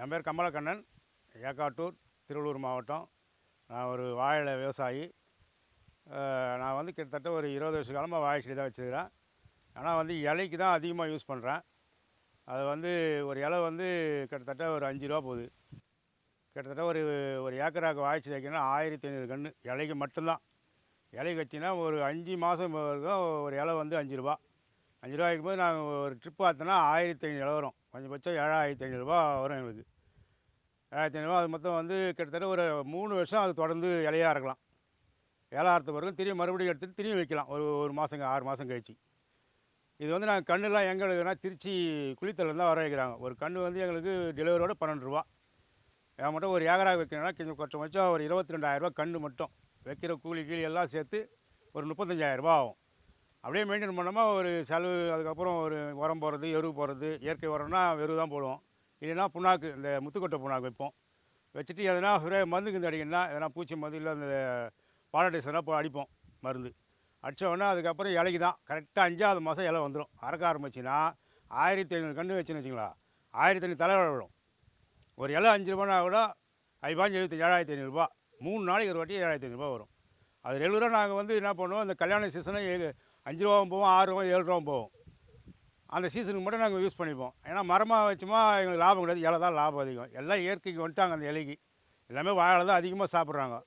என் பேர் கமலக்கண்ணன், ஏக்காட்டூர், திருவள்ளூர் மாவட்டம். நான் ஒரு வாழை விவசாயி. நான் வந்து கிட்டத்தட்ட ஒரு 20 வருஷ காலமாக வாழை செடி தான் வச்சுருக்கிறேன். ஆனால் வந்து இலைக்கு தான் அதிகமாக யூஸ் பண்ணுறேன். அது வந்து ஒரு இலை வந்து கிட்டத்தட்ட ஒரு ரூ. 5 போகுது. கிட்டத்தட்ட ஒரு ஒரு ஏக்கராக்கு வாழை செடி வைக்கணும்னா 1500 கன்று இலைக்கு மட்டும்தான். இலைக்கு வச்சிங்கன்னா ஒரு 5 மாதம் வரைக்கும் ஒரு இலை வந்து ரூ. 5. ரூ. 5 வைக்கும்போது நாங்கள் ஒரு ட்ரிப் பார்த்தோன்னா 1500 இலை வரும். குறைஞ்சபட்சம் ரூ. 7500 வரும் எங்களுக்கு. ரூ. 1500 அது மொத்தம் வந்து கிட்டத்தட்ட ஒரு 3 வருஷம் அது தொடர்ந்து இலையாக இருக்கலாம். இலை அறுத்த பிறகு திரும்பி மறுபடியும் எடுத்துகிட்டு திரும்பி வைக்கலாம். ஒரு மாதங்க 6 மாதம் கழிச்சு. இது வந்து நாங்கள் கன்றுலாம் எங்கே எடுக்கிறோன்னா திருச்சி குளித்தலேருந்து தான் வர வைக்கிறாங்க. ஒரு கன்று வந்து எங்களுக்கு டெலிவரியோட ரூ. 12. என் மட்டும் ஒரு ஏக்கராக வைக்கணும்னா கொஞ்சம் குறைஞ்சபட்சம் ஒரு 22,000 கன்று மட்டும். வைக்கிற கூலி எல்லாம் சேர்த்து ஒரு 35,000 ஆகும். அப்படியே மெயின்டைன் பண்ணோமா ஒரு செலவு. அதுக்கப்புறம் ஒரு உரம் போடுறது, எரு போடுறது. இயற்கை உரம்னா எரு தான் போடுவோம். இல்லைன்னா புண்ணாக்கு, இந்த முத்துக்கொட்டை புண்ணாக்கு வைப்போம். வச்சுட்டு எதனா மருந்து கிருந்து அடிக்கணும்னா எதனா பூச்சி மருந்து இல்லை அந்த பாலடைசனாக அடிப்போம் மருந்து. அடித்தோடனே அதுக்கப்புறம் இலைக்கு தான் கரெக்டாக 5ஆவது மாதம் இலை வந்துடும். அறக்க ஆரம்பிச்சுன்னா 1500 கன்று வச்சுன்னு வச்சுங்களா, 1500 தலை விழும். ஒரு இலை ரூ. 5 கூட 7,500 3 நாளைக்கு ஒரு வாட்டி ரூ. 7,500 வரும். அது ரெகுலராக நாங்கள் வந்து என்ன பண்ணுவோம், இந்த கல்யாண சீசனை ரூ. 5 போவோம், ரூ. 6 ரூ. 7 போவோம். அந்த சீசனுக்கு மட்டும் நாங்கள் யூஸ் பண்ணிப்போம். ஏன்னா மரமாக வச்சோமா எங்களுக்கு லாபம் கிடையாது. இலை தான் லாபம் அதிகம். எல்லாம் இயற்கைக்கு வந்துட்டாங்க அந்த இலைக்கு. எல்லாமே வாழை தான் அதிகமாக சாப்பிட்றாங்க.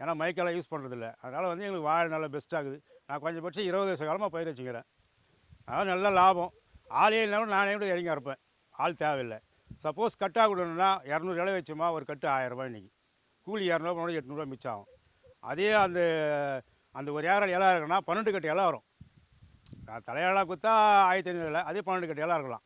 ஏன்னா மைக்கெல்லாம் யூஸ் பண்ணுறதில்ல. அதனால் வந்து எங்களுக்கு வாழை நல்லா பெஸ்ட்டாகுது. நான் குறைஞ்சபட்சம் 20 வருஷ காலமாக பயிர் வச்சுக்கிறேன். அதாவது நல்ல லாபம். ஆளே இல்லைனாலும் நானே கூட இறங்கி அறுப்பேன். ஆள் தேவையில்லை. சப்போஸ் கட்டாக விடணுன்னா 200 இலை வச்சோமா ஒரு கட்டு ரூ. 1000 இன்றைக்கி. கூலி 200 போனோட 800 மிச்சம் ஆகும். அதே அந்த அந்த ஒரு ஏக்கர் இலை இருக்குன்னா 12 கட்டு இலை வரும். தலையாளாக கொடுத்தா 1500 இலை, அதே 12 கட்டு இலை இருக்கலாம்.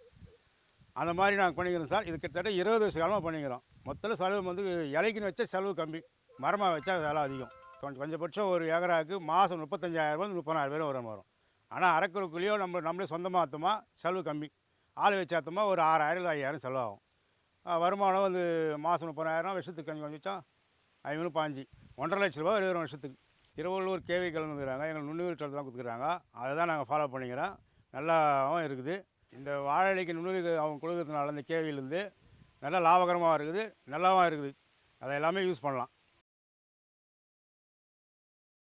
அந்த மாதிரி நாங்கள் பண்ணிக்கிறோம் சார். இது கிட்டத்தட்ட 20 வருஷ காலமாக பண்ணிக்கிறோம். மொத்தம் செலவு வந்து இலைக்குன்னு வச்சா செலவு கம்மி, மரமாக வச்சா செலவு அதிகம். கொஞ்சபட்சம் ஒரு ஏக்கராவுக்கு மாதம் 35,000 30,000 வரும். ஆனால் அரைக்குறைக்குள்ளேயோ நம்மளே சொந்தமாக ஆற்றோமா செலவு கம்மி. ஆள் வச்சு ஆற்றோமா ஒரு 6,000 இல்லை 5,000 செலவாகும். வருமானம் வந்து மாதம் 30,000, வருஷத்துக்கு கொஞ்சம் கொஞ்சம் 5 பாஞ்சு 1,50,000 ரூபா வரும் வருஷத்துக்கு. திருவள்ளூர் கேவி கலந்துக்கிறாங்க, எங்களுக்கு நுண்ணுயிர் சத்து தான் கொடுத்துக்கிறாங்க. அதை தான் நாங்கள் ஃபாலோ பண்ணிக்கிறோம். நல்லாவும் இருக்குது. இந்த வாழைக்கு நுண்ணுயிர் அவங்க கொடுக்கறதுனால இந்த கேவிலேருந்து நல்லா லாபகரமாக இருக்குது, நல்லாவும் இருக்குது. அதை எல்லாமே யூஸ் பண்ணலாம்.